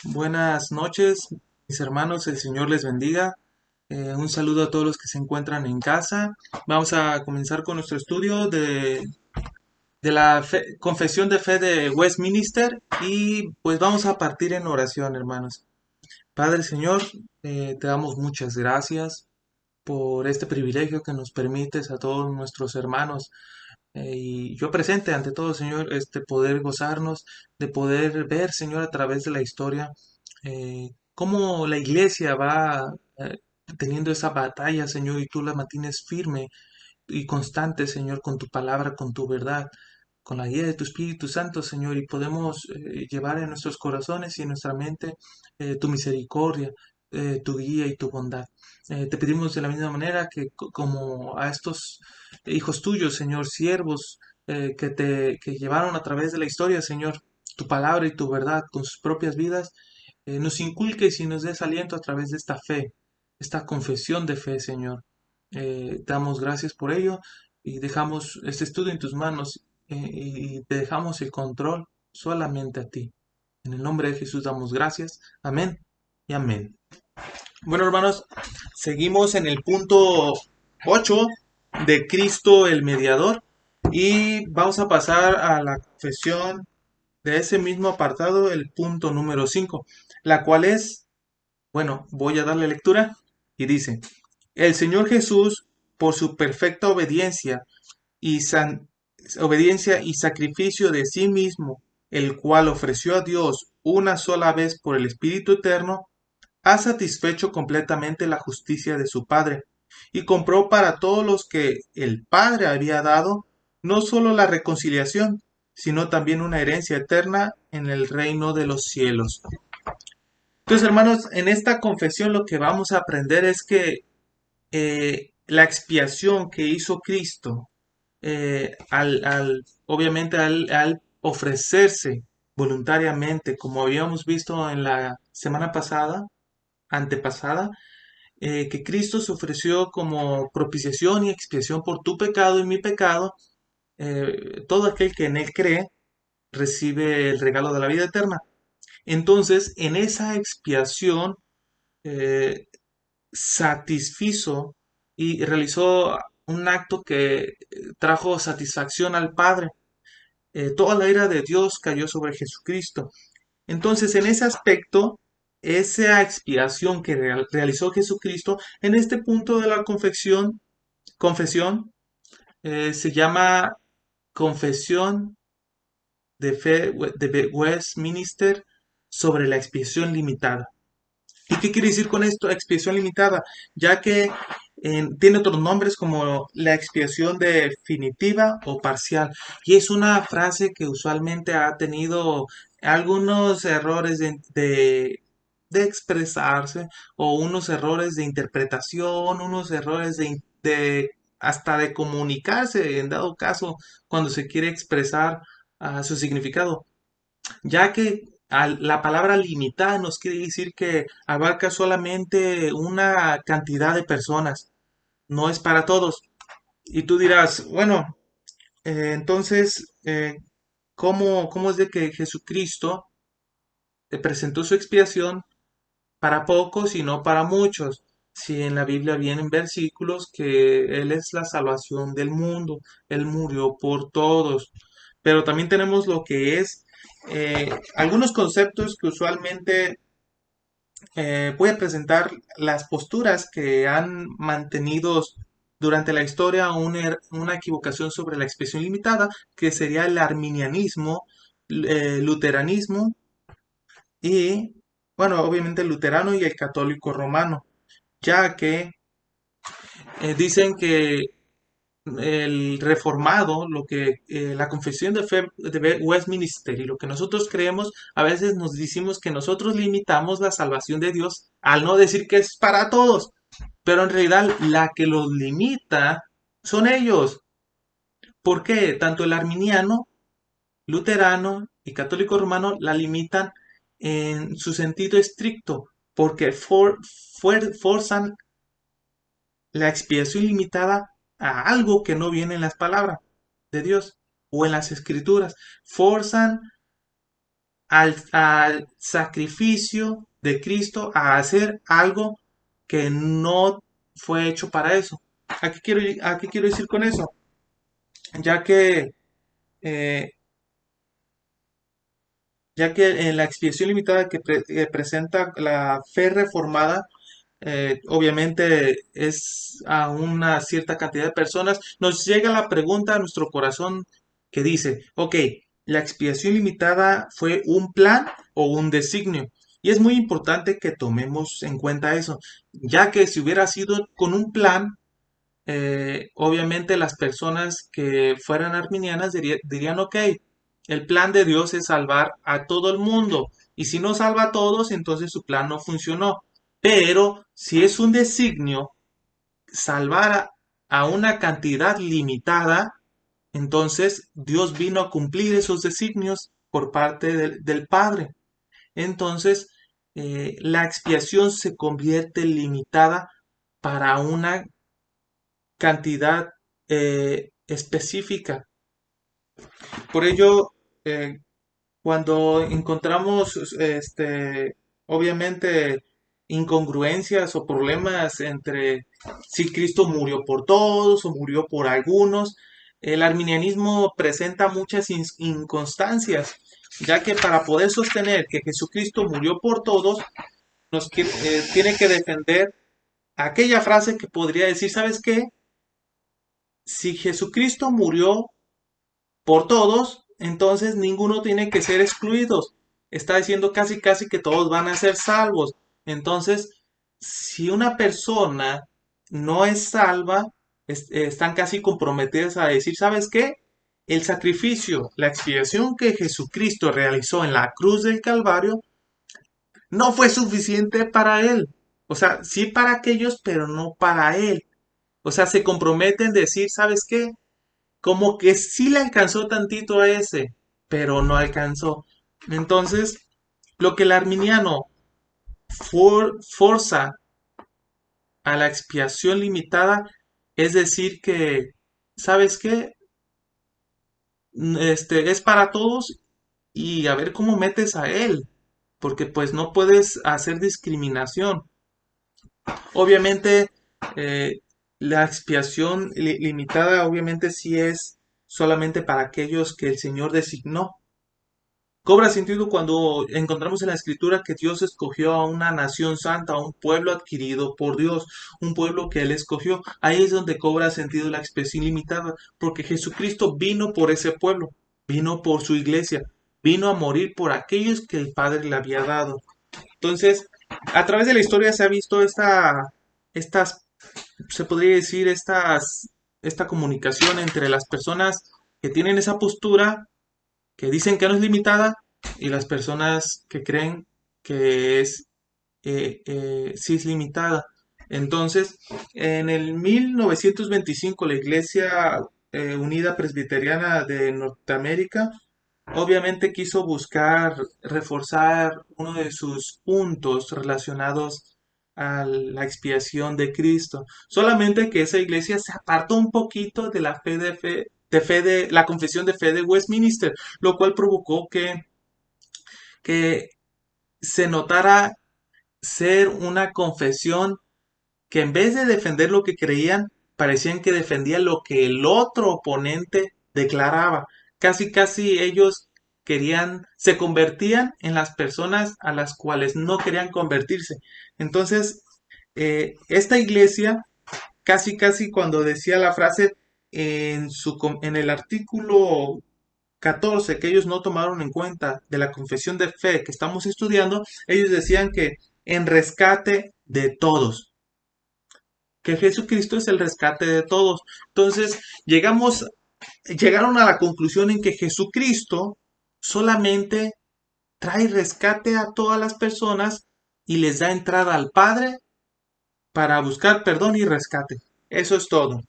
Buenas noches, mis hermanos, el Señor les bendiga. Un saludo a todos los que se encuentran en casa. Vamos a comenzar con nuestro estudio de la Confesión de Fe de Westminster y pues vamos a partir en oración, hermanos. Padre Señor, te damos muchas gracias por este privilegio que nos permites a todos nuestros hermanos y yo presente ante todo, Señor, poder gozarnos, de poder ver, Señor, a través de la historia, cómo la iglesia va teniendo esa batalla, Señor, y tú la mantienes firme y constante, Señor, con tu palabra, con tu verdad, con la guía de tu Espíritu Santo, Señor, y podemos llevar en nuestros corazones y en nuestra mente tu misericordia, tu guía y tu bondad. Te pedimos de la misma manera que como a estos hijos tuyos, Señor, siervos que llevaron a través de la historia, Señor, tu palabra y tu verdad con sus propias vidas, nos inculques y nos des aliento a través de esta fe, esta confesión de fe, Señor. Damos gracias por ello y dejamos este estudio en tus manos y te dejamos el control solamente a ti. En el nombre de Jesús damos gracias. Amén y amén. Bueno, hermanos, seguimos en el punto 8 de Cristo el mediador y vamos a pasar a la confesión de ese mismo apartado, el punto número 5, la cual es, bueno, voy a darle lectura y dice, el Señor Jesús, por su perfecta y obediencia y sacrificio de sí mismo, el cual ofreció a Dios una sola vez por el Espíritu Eterno, ha satisfecho completamente la justicia de su Padre, y compró para todos los que el Padre había dado, no sólo la reconciliación, sino también una herencia eterna en el reino de los cielos. Entonces, hermanos, en esta confesión lo que vamos a aprender es que la expiación que hizo Cristo, obviamente al ofrecerse voluntariamente, como habíamos visto en la semana pasada, antepasada, que Cristo se ofreció como propiciación y expiación por tu pecado y mi pecado, todo aquel que en él cree recibe el regalo de la vida eterna. Entonces, en esa expiación, eh, satisfizo y realizó un acto que trajo satisfacción al Padre. Toda la ira de Dios cayó sobre Jesucristo. Entonces, en ese aspecto, esa expiación que realizó Jesucristo, en este punto de la confesión, se llama Confesión de Fe de Westminster sobre la expiación limitada. ¿Y qué quiere decir con esto? Expiación limitada, ya que tiene otros nombres como la expiación definitiva o parcial. Y es una frase que usualmente ha tenido algunos errores de expresarse o unos errores de interpretación, unos errores hasta de comunicarse, en dado caso, cuando se quiere expresar su significado, ya que la palabra limitada nos quiere decir que abarca solamente una cantidad de personas, no es para todos. Y tú dirás, bueno, entonces, ¿cómo es de que Jesucristo presentó su expiación para pocos y no para muchos? Si en la Biblia vienen versículos que Él es la salvación del mundo, Él murió por todos. Pero también tenemos lo que es algunos conceptos que usualmente voy a presentar las posturas que han mantenido durante la historia una equivocación sobre la expresión limitada, que sería el arminianismo, luteranismo y, bueno, obviamente el luterano y el católico romano, ya que dicen que el reformado, lo que la confesión de fe de Westminster y lo que nosotros creemos, a veces nos decimos que nosotros limitamos la salvación de Dios al no decir que es para todos, pero en realidad la que los limita son ellos. ¿Por qué? Tanto el arminiano, luterano y católico romano la limitan en su sentido estricto, porque forzan la expiación limitada a algo que no viene en las palabras de Dios o en las escrituras. Forzan al sacrificio de Cristo, a hacer algo que no fue hecho para eso. A qué quiero decir con eso? Ya que, eh, ya que en la expiación limitada que presenta la fe reformada, obviamente es a una cierta cantidad de personas, nos llega la pregunta a nuestro corazón que dice, ok, ¿la expiación limitada fue un plan o un designio? Y es muy importante que tomemos en cuenta eso, ya que si hubiera sido con un plan, obviamente las personas que fueran arminianas dirían, ok, el plan de Dios es salvar a todo el mundo, y si no salva a todos, entonces su plan no funcionó. Pero si es un designio salvar a una cantidad limitada, entonces Dios vino a cumplir esos designios por parte del Padre. Entonces, la expiación se convierte limitada para una cantidad específica. Por ello, eh, cuando encontramos, obviamente, incongruencias o problemas entre si Cristo murió por todos o murió por algunos, el arminianismo presenta muchas inconstancias, ya que para poder sostener que Jesucristo murió por todos, tiene que defender aquella frase que podría decir, ¿sabes qué? Si Jesucristo murió por todos, entonces ninguno tiene que ser excluidos. Está diciendo casi casi que todos van a ser salvos. Entonces, si una persona no es salva, están casi comprometidas a decir, ¿sabes qué? El sacrificio, la expiación que Jesucristo realizó en la cruz del Calvario no fue suficiente para él. O sea, sí para aquellos, pero no para él. O sea, se comprometen a decir, ¿sabes qué? Como que sí le alcanzó tantito a ese, pero no alcanzó. Entonces, lo que el arminiano forza a la expiación limitada es decir que, ¿sabes qué? Es para todos y a ver cómo metes a él, porque pues no puedes hacer discriminación. Obviamente, eh, la expiación limitada obviamente sí es solamente para aquellos que el Señor designó. Cobra sentido cuando encontramos en la escritura que Dios escogió a una nación santa, a un pueblo adquirido por Dios, un pueblo que Él escogió. Ahí es donde cobra sentido la expresión limitada, porque Jesucristo vino por ese pueblo, vino por su iglesia, vino a morir por aquellos que el Padre le había dado. Entonces, a través de la historia se ha visto estas, se podría decir, esta comunicación entre las personas que tienen esa postura que dicen que no es limitada y las personas que creen que sí es limitada. Entonces, en el 1925 la Iglesia Unida Presbiteriana de Norteamérica obviamente quiso buscar reforzar uno de sus puntos relacionados a la expiación de Cristo. Solamente que esa iglesia se apartó un poquito de la fe de la confesión de fe de Westminster, lo cual provocó que se notara ser una confesión que en vez de defender lo que creían, parecían que defendía lo que el otro oponente declaraba. Casi, casi ellos se convertían en las personas a las cuales no querían convertirse. Entonces, esta iglesia, casi, casi cuando decía la frase en el artículo 14 que ellos no tomaron en cuenta de la confesión de fe que estamos estudiando, ellos decían que en rescate de todos, que Jesucristo es el rescate de todos. Entonces, llegaron a la conclusión en que Jesucristo solamente trae rescate a todas las personas y les da entrada al Padre para buscar perdón y rescate. Eso es todo.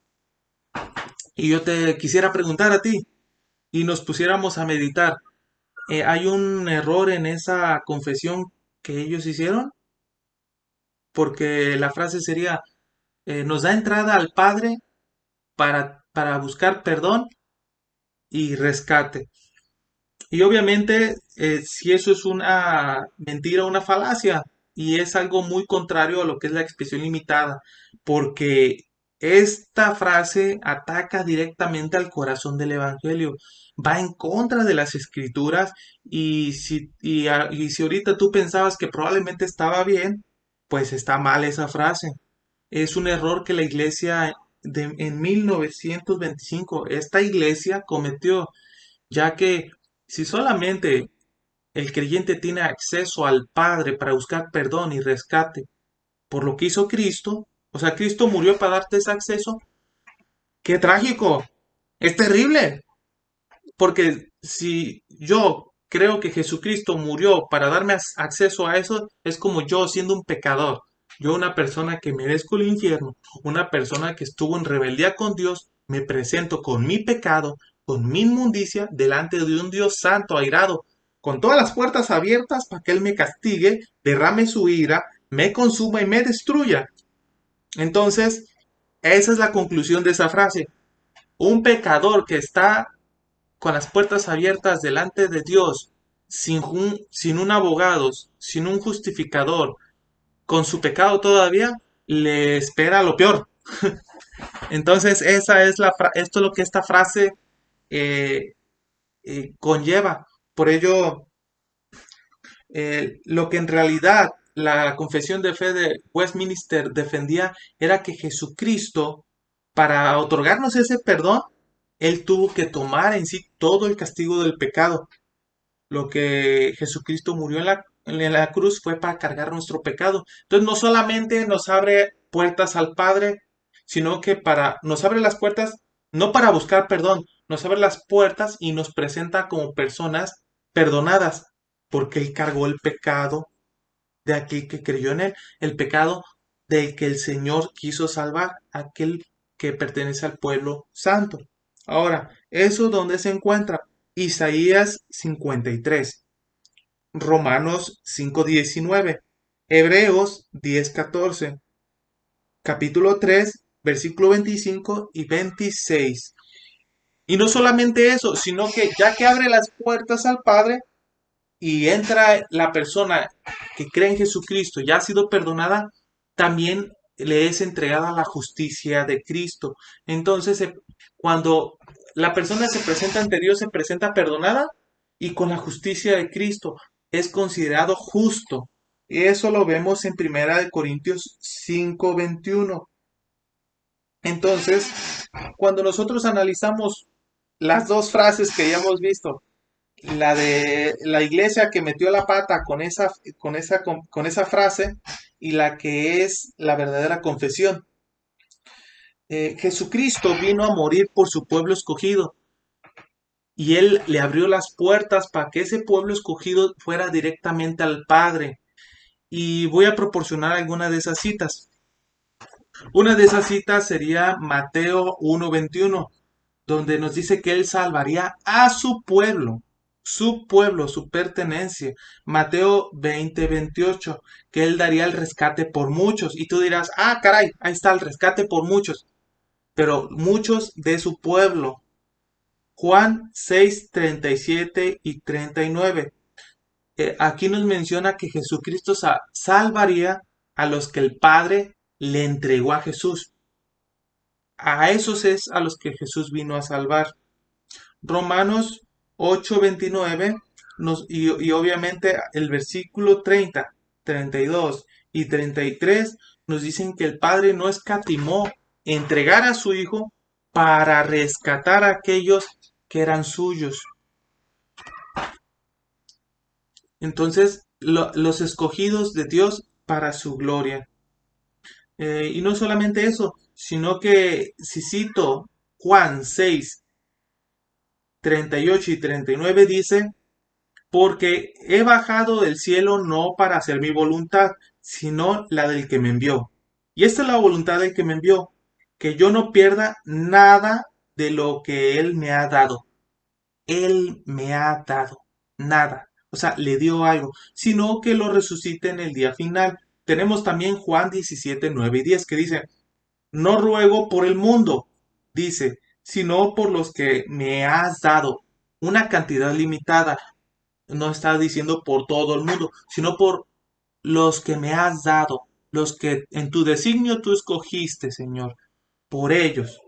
Y yo te quisiera preguntar a ti y nos pusiéramos a meditar. ¿Hay un error en esa confesión que ellos hicieron? Porque la frase sería, nos da entrada al Padre para buscar perdón y rescate. Y obviamente, si eso es una mentira, una falacia, y es algo muy contrario a lo que es la expresión limitada, porque esta frase ataca directamente al corazón del Evangelio, va en contra de las Escrituras, y si ahorita tú pensabas que probablemente estaba bien, pues está mal esa frase. Es un error que la iglesia en 1925, esta iglesia cometió, ya que si solamente el creyente tiene acceso al Padre para buscar perdón y rescate por lo que hizo Cristo, o sea, Cristo murió para darte ese acceso, qué trágico, es terrible, porque si yo creo que Jesucristo murió para darme acceso a eso, es como yo siendo un pecador, yo una persona que merezco el infierno, una persona que estuvo en rebeldía con Dios, me presento con mi pecado, con mi inmundicia, delante de un Dios santo, airado, con todas las puertas abiertas para que Él me castigue, derrame su ira, me consuma y me destruya. Entonces, esa es la conclusión de esa frase. Un pecador que está con las puertas abiertas delante de Dios, sin un abogado, sin un justificador, con su pecado todavía, le espera lo peor. Entonces, esto es lo que esta frase eh, conlleva. Por ello, lo que en realidad la confesión de fe de Westminster defendía era que Jesucristo, para otorgarnos ese perdón, Él tuvo que tomar en sí todo el castigo del pecado. Lo que Jesucristo murió en la cruz fue para cargar nuestro pecado. Entonces no solamente nos abre puertas al Padre, sino que nos abre las puertas no para buscar perdón, nos abre las puertas y nos presenta como personas perdonadas, porque Él cargó el pecado de aquel que creyó en Él, el pecado del que el Señor quiso salvar, aquel que pertenece al pueblo santo. Ahora, ¿eso dónde se encuentra? Isaías 53, Romanos 5:19, Hebreos 10:14, capítulo 3, versículo 25 y 26. Y no solamente eso, sino que ya que abre las puertas al Padre y entra la persona que cree en Jesucristo, ya ha sido perdonada, también le es entregada la justicia de Cristo. Entonces, cuando la persona se presenta ante Dios, se presenta perdonada y con la justicia de Cristo es considerado justo. Y eso lo vemos en Primera de Corintios 5:21. Entonces, cuando nosotros analizamos las dos frases que ya hemos visto, la de la iglesia que metió la pata con esa frase y la que es la verdadera confesión. Jesucristo vino a morir por su pueblo escogido y Él le abrió las puertas para que ese pueblo escogido fuera directamente al Padre. Y voy a proporcionar alguna de esas citas. Una de esas citas sería Mateo 1:21, donde nos dice que Él salvaría a su pueblo, su pertenencia. Mateo 20:28, que Él daría el rescate por muchos. Y tú dirás, ah, caray, ahí está el rescate por muchos, pero muchos de su pueblo. Juan 6:37 y 39. Aquí nos menciona que Jesucristo salvaría a los que el Padre le entregó a Jesús. A esos es a los que Jesús vino a salvar. Romanos 8:29 y obviamente el versículo 30, 32 y 33 nos dicen que el Padre no escatimó entregar a su Hijo para rescatar a aquellos que eran suyos. Entonces, los escogidos de Dios para su gloria. Y no solamente eso, sino que si cito Juan 6, 38 y 39 dice, porque he bajado del cielo no para hacer mi voluntad, sino la del que me envió. Y esta es la voluntad del que me envió, que yo no pierda nada de lo que Él me ha dado. Él me ha dado nada. O sea, le dio algo, sino que lo resucite en el día final. Tenemos también Juan 17, 9 y 10 que dice, no ruego por el mundo, dice, sino por los que me has dado. una cantidad limitada. No está diciendo por todo el mundo, sino por los que me has dado, los que en tu designio tú escogiste, Señor, por ellos.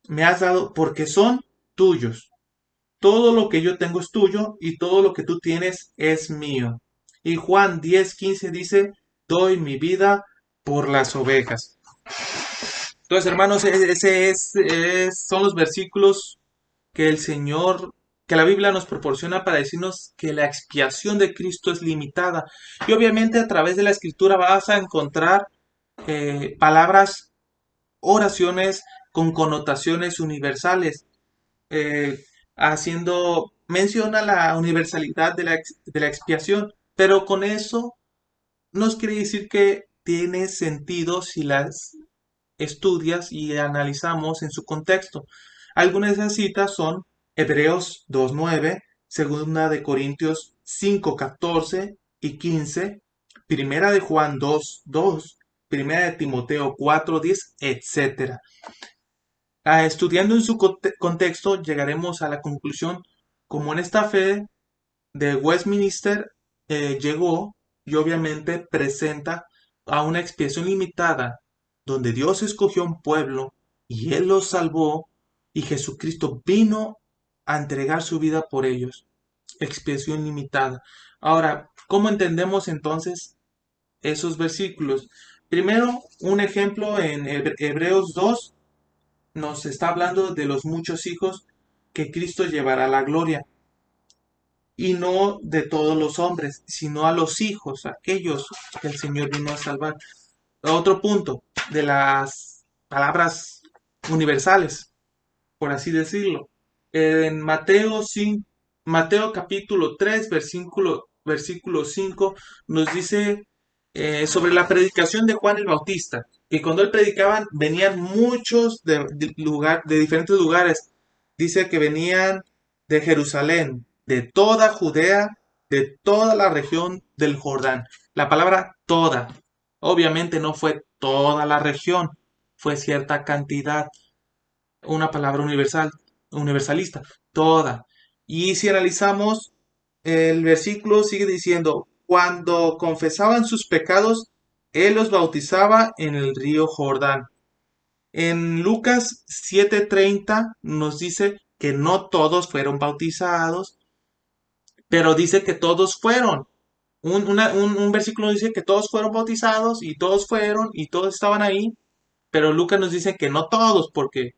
Me has dado porque son tuyos. Todo lo que yo tengo es tuyo y todo lo que tú tienes es mío. Y Juan 10:15 dice, doy mi vida por las ovejas. Entonces, hermanos, son los versículos que el Señor, que la Biblia nos proporciona para decirnos que la expiación de Cristo es limitada. Y obviamente a través de la Escritura vas a encontrar palabras, oraciones con connotaciones universales, eh, haciendo mención a la universalidad de la expiación, pero con eso nos quiere decir que tiene sentido si las estudias y analizamos en su contexto. Algunas de esas citas son Hebreos 2:9, Segunda de Corintios 5:14 y 15, Primera de Juan 2:2, Primera de Timoteo 4:10, etcétera. Estudiando en su contexto llegaremos a la conclusión como en esta fe de Westminster llegó y obviamente presenta a una expiación limitada donde Dios escogió un pueblo y Él los salvó y Jesucristo vino a entregar su vida por ellos. Expiación limitada. Ahora, ¿cómo entendemos entonces esos versículos? Primero, un ejemplo en Hebreos 2 nos está hablando de los muchos hijos que Cristo llevará a la gloria y no de todos los hombres, sino a los hijos, aquellos que el Señor vino a salvar. Otro punto de las palabras universales, por así decirlo. En Mateo capítulo 3, versículo 5, nos dice sobre la predicación de Juan el Bautista, que cuando él predicaba venían muchos de diferentes lugares. Dice que venían de Jerusalén, de toda Judea, de toda la región del Jordán. La palabra toda, obviamente no fue toda la región, fue cierta cantidad, una palabra universalista, toda. Y si analizamos, el versículo sigue diciendo, cuando confesaban sus pecados, Él los bautizaba en el río Jordán. En Lucas 7:30 nos dice que no todos fueron bautizados, pero dice que todos fueron. Un versículo dice que todos fueron bautizados y todos fueron y todos estaban ahí, pero Lucas nos dice que no todos, porque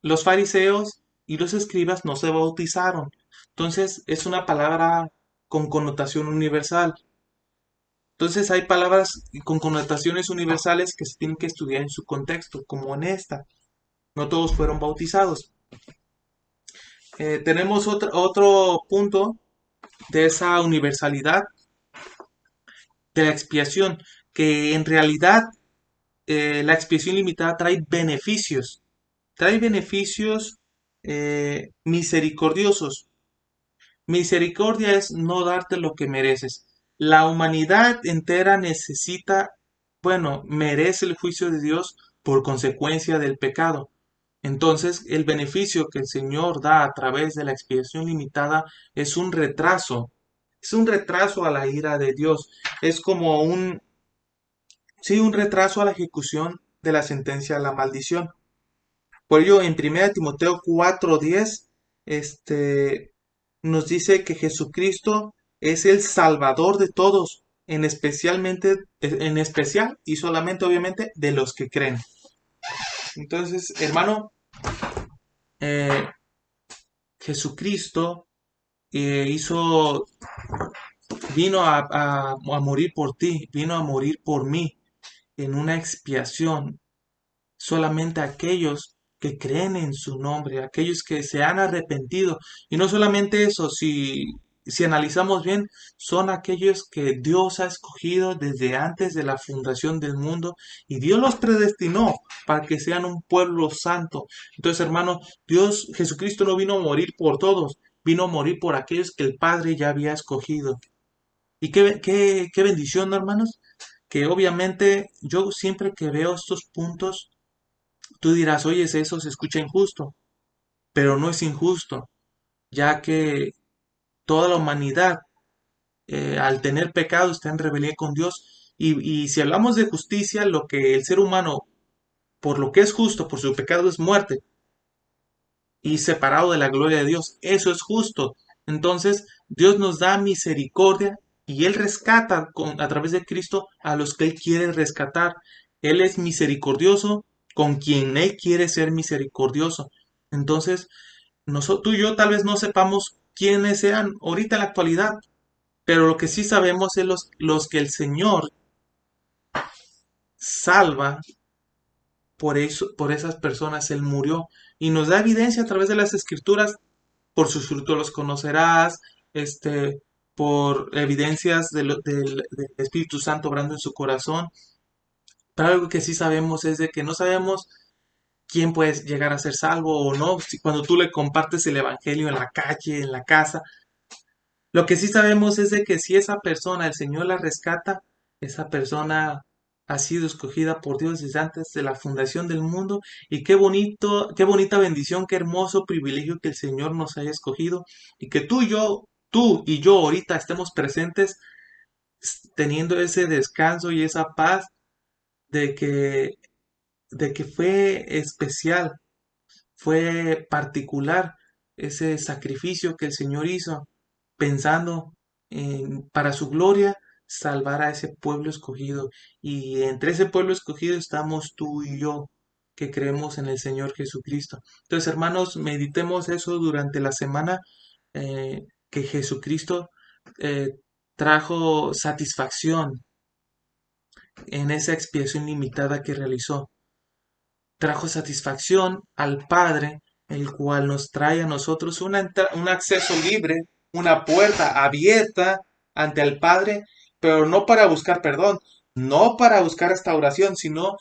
los fariseos y los escribas no se bautizaron. Entonces es una palabra con connotación universal. Entonces hay palabras con connotaciones universales que se tienen que estudiar en su contexto, como en esta. No todos fueron bautizados. Tenemos otro punto de esa universalidad de la expiación, que en realidad la expiación limitada trae beneficios misericordiosos. Misericordia es no darte lo que mereces. La humanidad entera necesita, bueno, merece el juicio de Dios por consecuencia del pecado. Entonces, el beneficio que el Señor da a través de la expiación limitada es un retraso a la ira de Dios, es como sí, un retraso a la ejecución de la sentencia a la maldición. Por ello, en 1 Timoteo 4:10, nos dice que Jesucristo es el Salvador de todos, en especial y solamente obviamente de los que creen. Entonces, hermano, eh, Jesucristo hizo, vino a morir por ti, vino a morir por mí en una expiación. Solamente aquellos que creen en su nombre, aquellos que se han arrepentido. Y no solamente eso, si analizamos bien, son aquellos que Dios ha escogido desde antes de la fundación del mundo y Dios los predestinó para que sean un pueblo santo. Entonces, hermano, Jesucristo no vino a morir por todos, vino a morir por aquellos que el Padre ya había escogido. Y qué bendición, ¿no, hermanos? Que obviamente yo siempre que veo estos puntos, tú dirás, oye, eso se escucha injusto, pero no es injusto. ya que toda la humanidad, al tener pecado, está en rebelión con Dios. Y si hablamos de justicia, lo que el ser humano, por lo que es justo, por su pecado es muerte, y separado de la gloria de Dios. Eso es justo. Entonces, Dios nos da misericordia y Él rescata a través de Cristo a los que Él quiere rescatar. Él es misericordioso con quien Él quiere ser misericordioso. Entonces, tú y yo tal vez no sepamos quiénes sean ahorita en la actualidad, pero lo que sí sabemos es los que el Señor salva, por eso, por esas personas Él murió. Y nos da evidencia a través de las escrituras. Por sus frutos los conocerás, por evidencias del Espíritu Santo obrando en su corazón. Pero algo que sí sabemos es de que no sabemos quién puede llegar a ser salvo o no. Cuando tú le compartes el Evangelio en la calle, en la casa, lo que sí sabemos es de que si esa persona, el Señor la rescata, esa persona ha sido escogida por Dios desde antes de la fundación del mundo. Y qué bonito, qué bonita bendición, qué hermoso privilegio que el Señor nos haya escogido y que tú y yo ahorita estemos presentes teniendo ese descanso y esa paz de que, de que fue especial, fue particular ese sacrificio que el Señor hizo, pensando en, para su gloria, salvar a ese pueblo escogido. Y entre ese pueblo escogido estamos tú y yo, que creemos en el Señor Jesucristo. Entonces, hermanos, meditemos eso durante la semana, que Jesucristo eh, trajo satisfacción en esa expiación limitada que realizó. Trajo satisfacción al Padre, el cual nos trae a nosotros un acceso libre, una puerta abierta ante el Padre, pero no para buscar perdón, no para buscar restauración, sino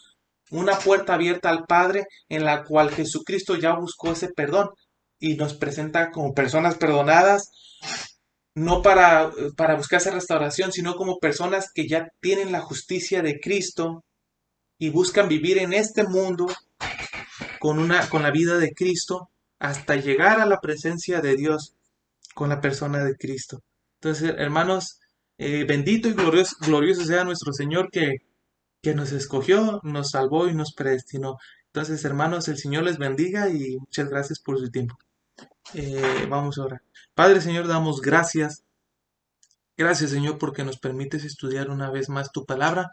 una puerta abierta al Padre en la cual Jesucristo ya buscó ese perdón y nos presenta como personas perdonadas, no para buscar esa restauración, sino como personas que ya tienen la justicia de Cristo y buscan vivir en este mundo con la vida de Cristo hasta llegar a la presencia de Dios con la persona de Cristo. Entonces, hermanos, bendito y glorioso sea nuestro Señor que nos escogió, nos salvó y nos predestinó. Entonces, hermanos, el Señor les bendiga y muchas gracias por su tiempo. Vamos ahora. Padre Señor, damos gracias. Gracias, Señor, porque nos permites estudiar una vez más tu palabra.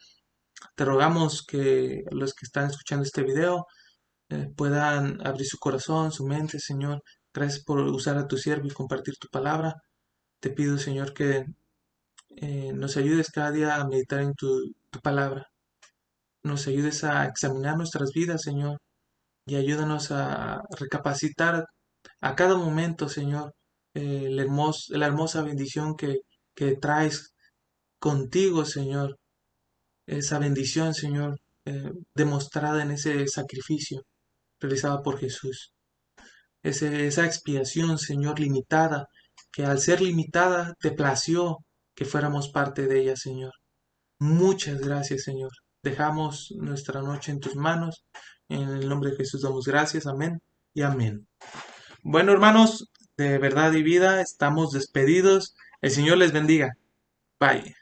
Te rogamos que los que están escuchando este video puedan abrir su corazón, su mente, Señor. Gracias por usar a tu siervo y compartir tu palabra. Te pido, Señor, que nos ayudes cada día a meditar en tu palabra. Nos ayudes a examinar nuestras vidas, Señor, y ayúdanos a recapacitar a cada momento, Señor, la hermosa bendición que traes contigo, Señor. Esa bendición, Señor, demostrada en ese sacrificio realizado por Jesús. Esa expiación, Señor, limitada, que al ser limitada te plació que fuéramos parte de ella, Señor. Muchas gracias, Señor. Dejamos nuestra noche en tus manos. En el nombre de Jesús damos gracias. Amén y amén. Bueno, hermanos, de verdad y vida, estamos despedidos. El Señor les bendiga. Bye.